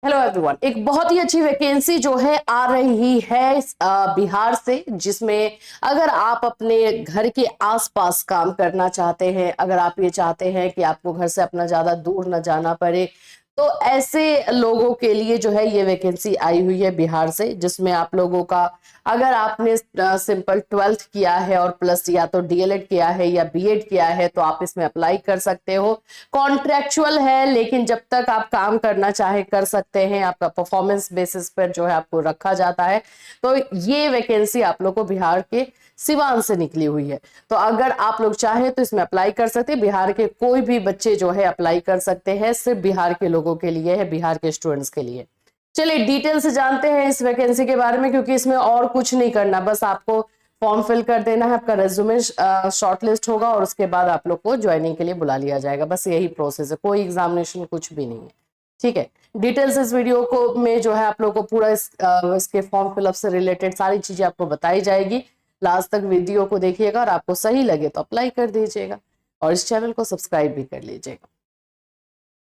Hello everyone, एक बहुत ही अच्छी वैकेंसी जो है आ रही है बिहार से, जिसमें अगर आप अपने घर के आसपास काम करना चाहते हैं, अगर आप ये चाहते हैं कि आपको घर से अपना ज्यादा दूर न जाना पड़े, तो ऐसे लोगों के लिए जो है ये वैकेंसी आई हुई है बिहार से, जिसमें आप लोगों का अगर आपने सिंपल 12th किया है और प्लस या तो डीएलएड किया है या बीएड किया है तो आप इसमें अप्लाई कर सकते हो। कॉन्ट्रेक्चुअल है, लेकिन जब तक आप काम करना चाहे कर सकते हैं, आपका परफॉर्मेंस बेसिस पर जो है आपको रखा जाता है। तो ये वैकेंसी आप लोग को बिहार के सिवान से निकली हुई है, तो अगर आप लोग चाहे तो इसमें अप्लाई कर सकते हैं। बिहार के कोई भी बच्चे जो है अप्लाई कर सकते हैं, सिर्फ बिहार के लोगों के लिए है, बिहार के स्टूडेंट्स के लिए। चलिए डिटेल से जानते हैं इस वैकेंसी के बारे में, क्योंकि इसमें और कुछ नहीं करना, बस आपको फॉर्म फिल कर देना है, आपका रेज्यूमे शॉर्टलिस्ट होगा और उसके बाद आप लोग को ज्वाइनिंग के लिए बुला लिया जाएगा। बस यही प्रोसेस है, कोई एग्जामिनेशन कुछ भी नहीं है। ठीक है, डिटेल्स इस वीडियो को में जो है आप लोग को पूरा इसके फॉर्म फिलअप से रिलेटेड सारी चीजें आपको बताई जाएगी। लास्ट तक वीडियो को देखिएगा और आपको सही लगे तो अप्लाई कर दीजिएगा और इस चैनल को सब्सक्राइब भी कर लीजिएगा।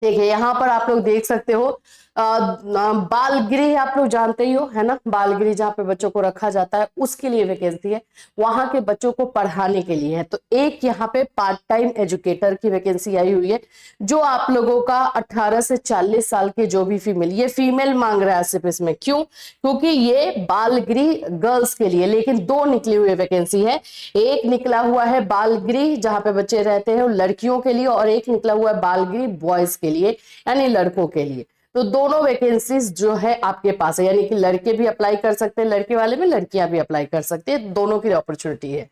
ठीक है, यहाँ पर आप लोग देख सकते हो बाल गृह आप लोग जानते ही हो, है ना। बाल गृह जहाँ पे बच्चों को रखा जाता है उसके लिए वैकेंसी है, वहां के बच्चों को पढ़ाने के लिए है। तो एक यहाँ पे पार्ट टाइम एजुकेटर की वैकेंसी आई हुई है, जो आप लोगों का 18 से 40 साल के जो भी फीमेल, ये फीमेल मांग रहा है सिर्फ इसमें, क्यों? क्योंकि ये बाल गृह गर्ल्स के लिए, लेकिन दो निकली हुई वैकेंसी है। एक निकला हुआ है बाल गृह जहाँ पे बच्चे रहते हैं लड़कियों के लिए, और एक निकला हुआ है बाल गृह बॉयज के लिए यानी लड़कों के लिए। तो दोनों वैकेंसीज जो है आपके पास है, यानी कि लड़के भी अप्लाई कर सकते हैं, लड़के वाले में लड़कियां भी अप्लाई कर सकते हैं, दोनों की अपॉर्चुनिटी है।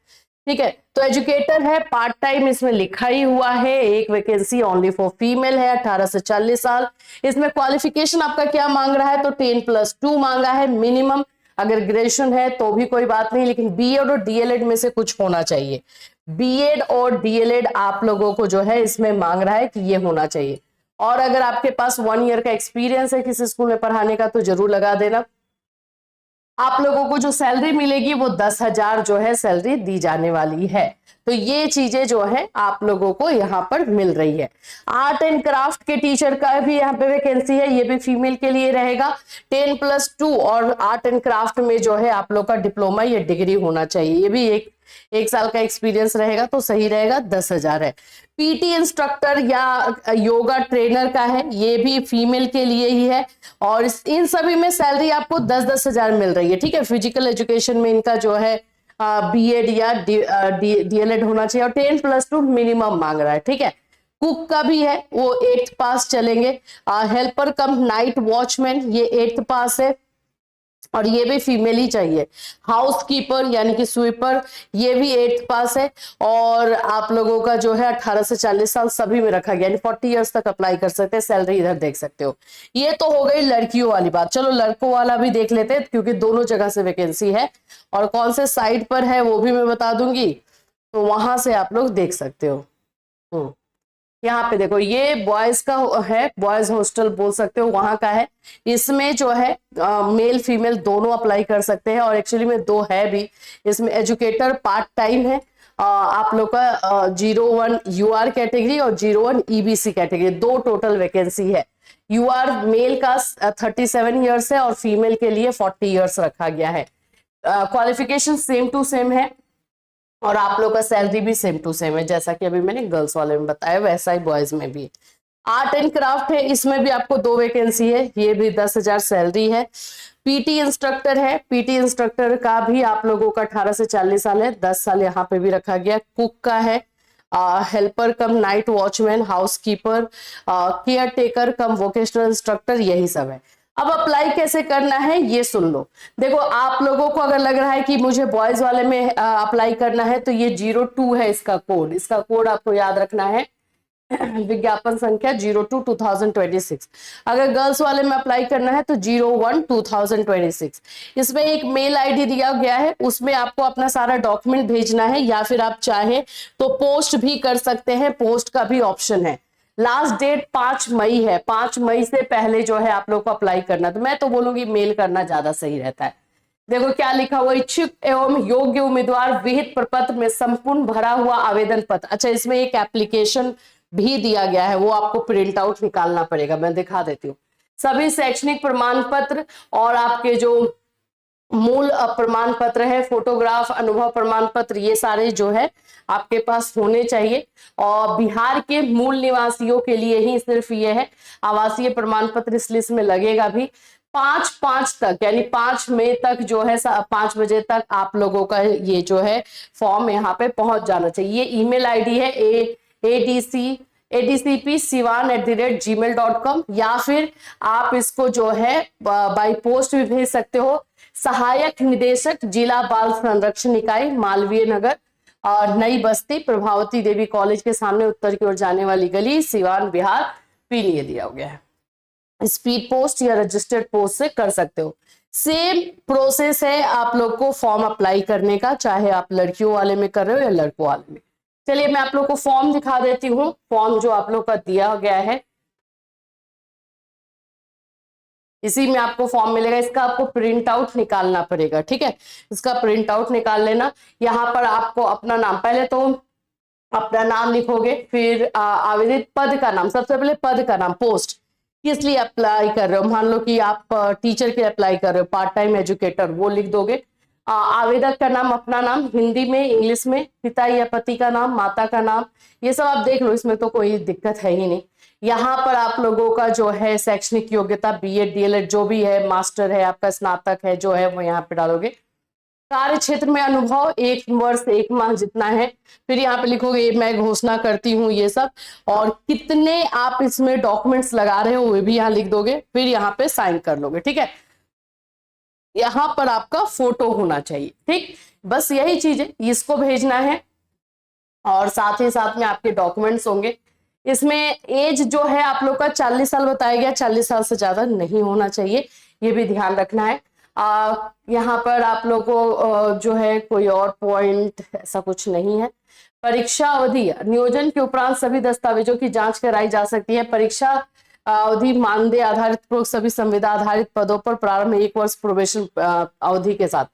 ठीक है, तो एजुकेटर है, पार्ट टाइम इसमें लिखा ही हुआ है। एक वैकेंसी ओनली फॉर फीमेल है, 18 से 40 साल। इसमें क्वालिफिकेशन आपका क्या मांग रहा है, तो 10+2 मांगा है मिनिमम। अगर ग्रेजुएशन है तो भी कोई बात नहीं, लेकिन बीएड और डीएलएड में से कुछ होना चाहिए। बीएड और डीएलएड आप लोगों को जो है इसमें मांग रहा है कि ये होना चाहिए। और अगर आपके पास 1 ईयर का एक्सपीरियंस है किसी स्कूल में पढ़ाने का तो जरूर लगा देना। आप लोगों को जो सैलरी मिलेगी वो 10,000 जो है सैलरी दी जाने वाली है। तो ये चीजें जो है आप लोगों को यहाँ पर मिल रही है। आर्ट एंड क्राफ्ट के टीचर का भी यहाँ पे वैकेंसी है, ये भी फीमेल के लिए रहेगा। 10+2 और आर्ट एंड क्राफ्ट में जो है आप लोग का डिप्लोमा या डिग्री होना चाहिए, ये भी एक साल का एक्सपीरियंस रहेगा तो सही रहेगा। 10,000 है। पीटी इंस्ट्रक्टर या योगा ट्रेनर का है, ये भी फीमेल के लिए ही है, और इन सभी में सैलरी आपको 10-10,000 मिल रही है। ठीक है, फिजिकल एजुकेशन में इनका जो है बीएड या डीएलएड होना चाहिए, और 10+2 मिनिमम मांग रहा है। ठीक है, कुक का भी है, वो 8th पास चलेंगे। हेल्पर कम नाइट वॉचमैन, ये 8th पास है और ये भी फीमेल ही चाहिए। हाउस कीपर यानी कि स्वीपर, ये भी 8th पास है। और आप लोगों का जो है 18 से 40 साल सभी में रखा गया, यानी 40 इयर्स तक अप्लाई कर सकते हैं। सैलरी इधर देख सकते हो। ये तो हो गई लड़कियों वाली बात, चलो लड़कों वाला भी देख लेते हैं, क्योंकि दोनों जगह से वैकेंसी है और कौन से साइट पर है वो भी मैं बता दूंगी, तो वहां से आप लोग देख सकते हो। यहाँ पे देखो, ये बॉयज का है, बॉयज हॉस्टल बोल सकते हो, वहां का है। इसमें जो है मेल फीमेल दोनों अप्लाई कर सकते हैं, और एक्चुअली में दो है भी। इसमें एजुकेटर पार्ट टाइम है, आप लोग का 01 यूआर कैटेगरी और 01 ईबीसी कैटेगरी, दो टोटल वैकेंसी है। यूआर मेल का 37 ईयर्स है और फीमेल के लिए 40 ईयर्स रखा गया है। क्वालिफिकेशन सेम टू सेम है और आप लोग का सैलरी भी सेम टू सेम है, जैसा कि अभी मैंने गर्ल्स वाले में बताया वैसा ही बॉयज में भी। आर्ट एंड क्राफ्ट है, इसमें भी आपको दो वैकेंसी है, ये भी 10,000 सैलरी है। पीटी इंस्ट्रक्टर है, पीटी इंस्ट्रक्टर का भी आप लोगों का 18 से 40 साल है, 10 साल यहाँ पे भी रखा गया। कुक का है, helper cum night watchman, housekeeper, caretaker cum vocational instructor, यही सब है। अब अप्लाई कैसे करना है ये सुन लो। देखो, आप लोगों को अगर लग रहा है कि मुझे बॉयज वाले में अप्लाई करना है, तो ये 02 है इसका कोड आपको याद रखना है, विज्ञापन संख्या 02/2026। अगर गर्ल्स वाले में अप्लाई करना है तो 01/2026। इसमें एक मेल आईडी दिया गया है, उसमें आपको अपना सारा डॉक्यूमेंट भेजना है, या फिर आप चाहे तो पोस्ट भी कर सकते हैं, पोस्ट का भी ऑप्शन है। लास्ट डेट 5 मई है, 5 मई से पहले जो है आप लोग को अप्लाई करना, तो मैं तो बोलूंगी मेल करना ज्यादा सही रहता है। देखो क्या लिखा हुआ, इच्छुक एवं योग्य उम्मीदवार विहित प्रपत्र में संपूर्ण भरा हुआ आवेदन पत्र। अच्छा, इसमें एक एप्लीकेशन भी दिया गया है, वो आपको प्रिंट आउट निकालना पड़ेगा, मैं दिखा देती हूँ। सभी शैक्षणिक प्रमाण पत्र और आपके जो मूल प्रमाण पत्र है, फोटोग्राफ, अनुभव प्रमाण पत्र, ये सारे जो है आपके पास होने चाहिए। और बिहार के मूल निवासियों के लिए ही सिर्फ ये है आवासीय प्रमाण पत्र इस लिस्ट में लगेगा भी। 5/5 तक यानी 5 मई तक जो है 5 बजे तक आप लोगों का ये जो है फॉर्म यहाँ पे पहुंच जाना चाहिए। ये ईमेल आईडी है adcpsivan@gmail.com, या फिर आप इसको जो है बाई पोस्ट भी भेज सकते हो। सहायक निदेशक जिला बाल संरक्षण इकाई, मालवीय नगर और नई बस्ती, प्रभावती देवी कॉलेज के सामने, उत्तर की ओर जाने वाली गली, सिवान बिहार, पिन ये दिया गया है। स्पीड पोस्ट या रजिस्टर्ड पोस्ट से कर सकते हो। सेम प्रोसेस है आप लोग को फॉर्म अप्लाई करने का, चाहे आप लड़कियों वाले में कर रहे हो या लड़कों वाले में। चलिए मैं आप लोग को फॉर्म दिखा देती हूँ। फॉर्म जो आप लोग का दिया गया है इसी में आपको फॉर्म मिलेगा। इसका आपको प्रिंट आउट निकालना पड़ेगा, ठीक है। इसका प्रिंट आउट निकाल लेना। यहाँ पर आपको अपना नाम, पहले तो अपना नाम लिखोगे, फिर आवेदित पद का नाम, सबसे पहले पद का नाम, पोस्ट किस लिए अप्लाई कर रहे हो। मान लो कि आप टीचर के अप्लाई कर रहे हो, पार्ट टाइम एजुकेटर, वो लिख दोगे। आवेदक का नाम, अपना नाम, हिंदी में, इंग्लिश में, पिता या पति का नाम, माता का नाम, ये सब आप देख लो, इसमें तो कोई दिक्कत है ही नहीं। यहाँ पर आप लोगों का जो है शैक्षणिक योग्यता, बीएड डीएलएड जो भी है, मास्टर है आपका, स्नातक है जो है, वो यहाँ पे डालोगे। कार्य क्षेत्र में अनुभव 1 वर्ष 1 माह जितना है, फिर यहाँ पे लिखोगे मैं घोषणा करती हूँ, ये सब। और कितने आप इसमें डॉक्यूमेंट्स लगा रहे हो वो भी यहाँ लिख दोगे, फिर यहाँ पे साइन कर लोगे, ठीक है। यहाँ पर आपका फोटो होना चाहिए, ठीक, बस यही चीज है, इसको भेजना है। और साथ ही साथ में आपके डॉक्यूमेंट्स होंगे। इसमें एज जो है आप लोग का 40 साल बताया गया, 40 साल से ज्यादा नहीं होना चाहिए, ये भी ध्यान रखना है। यहाँ पर आप लोग को जो है कोई और पॉइंट ऐसा कुछ नहीं है। परीक्षा अवधि, नियोजन के उपरांत सभी दस्तावेजों की जांच कराई जा सकती है। परीक्षा अवधि मानदेय आधारित सभी संविदा आधारित पदों पर प्रारंभ 1 वर्ष प्रोबेशन अवधि के साथ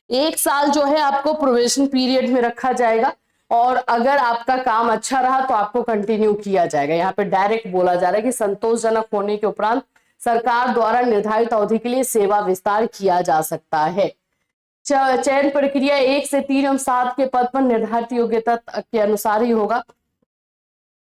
1 साल जो है आपको प्रोबेशन पीरियड में रखा जाएगा। और अगर आपका काम अच्छा रहा तो आपको कंटिन्यू किया जाएगा। यहाँ पे डायरेक्ट बोला जा रहा है कि संतोषजनक होने के उपरांत सरकार द्वारा निर्धारित अवधि के लिए सेवा विस्तार किया जा सकता है। चयन प्रक्रिया 1 से 3 एवं 7 के पद पर निर्धारित योग्यता के अनुसार ही होगा।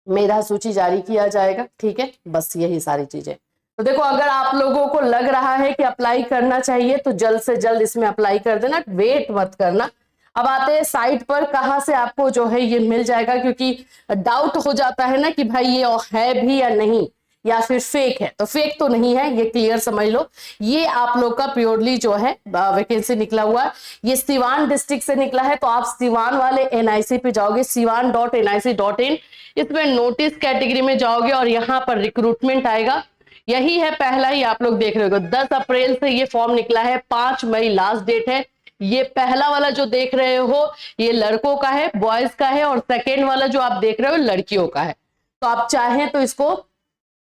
मेधा सूची जारी किया जाएगा, ठीक है, बस यही सारी चीजें। तो देखो, अगर आप लोगों को लग रहा है कि अप्लाई करना चाहिए तो जल्द से जल्द इसमें अप्लाई कर देना, वेट मत करना। अब आते हैं साइट पर, कहाँ से आपको जो है ये मिल जाएगा, क्योंकि डाउट हो जाता है ना कि भाई ये है भी या नहीं, या फिर फेक है। तो फेक तो नहीं है, ये क्लियर समझ लो। ये आप लोग का प्योरली जो है वैकेंसी निकला हुआ है, ये सिवान डिस्ट्रिक्ट से निकला है। तो आप सिवान वाले एनआईसी पे जाओगे, siwan.nic.in, इसमें नोटिस कैटेगरी में जाओगे और यहाँ पर रिक्रूटमेंट आएगा। यही है पहला ही आप लोग देख रहे हो, 10 अप्रैल से ये फॉर्म निकला है, 5 मई लास्ट डेट है। ये पहला वाला जो देख रहे हो ये लड़कों का है, बॉयज का है, और सेकेंड वाला जो आप देख रहे हो लड़कियों का है। तो आप चाहें तो इसको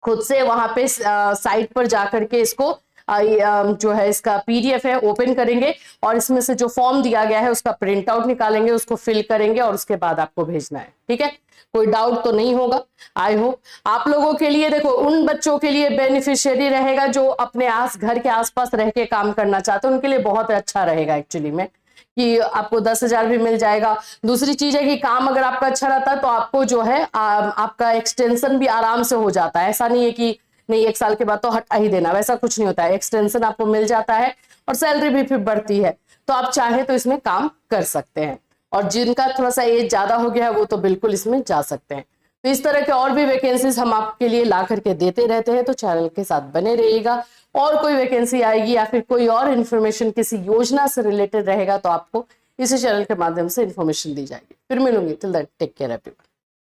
खुद से वहां पे साइट पर जाकर के इसको जो है इसका पीडीएफ है ओपन करेंगे और इसमें से जो फॉर्म दिया गया है उसका प्रिंट आउट निकालेंगे, उसको फिल करेंगे और उसके बाद आपको भेजना है, ठीक है। कोई डाउट तो नहीं होगा। आई होप आप लोगों के लिए, देखो, उन बच्चों के लिए बेनिफिशियरी रहेगा जो अपने घर के आसपास रह के काम करना चाहते हैं, उनके लिए बहुत अच्छा रहेगा एक्चुअली में, कि आपको 10,000 भी मिल जाएगा। दूसरी चीज है कि काम अगर आपका अच्छा रहता है तो आपको जो है आपका एक्सटेंशन भी आराम से हो जाता है। ऐसा नहीं है कि नहीं 1 साल के बाद तो हटा ही देना, वैसा कुछ नहीं होता है। एक्सटेंशन आपको मिल जाता है और सैलरी भी फिर बढ़ती है। तो आप चाहे तो इसमें काम कर सकते हैं, और जिनका थोड़ा सा एज ज्यादा हो गया है वो तो बिल्कुल इसमें जा सकते हैं। तो इस तरह के और भी वैकेंसीज हम आपके लिए ला करके देते रहते हैं, तो चैनल के साथ बने रहिएगा। और कोई वैकेंसी आएगी या फिर कोई और इन्फॉर्मेशन किसी योजना से रिलेटेड रहेगा तो आपको इसी चैनल के माध्यम से इन्फॉर्मेशन दी जाएगी। फिर मिलूंगी, till that take care everyone.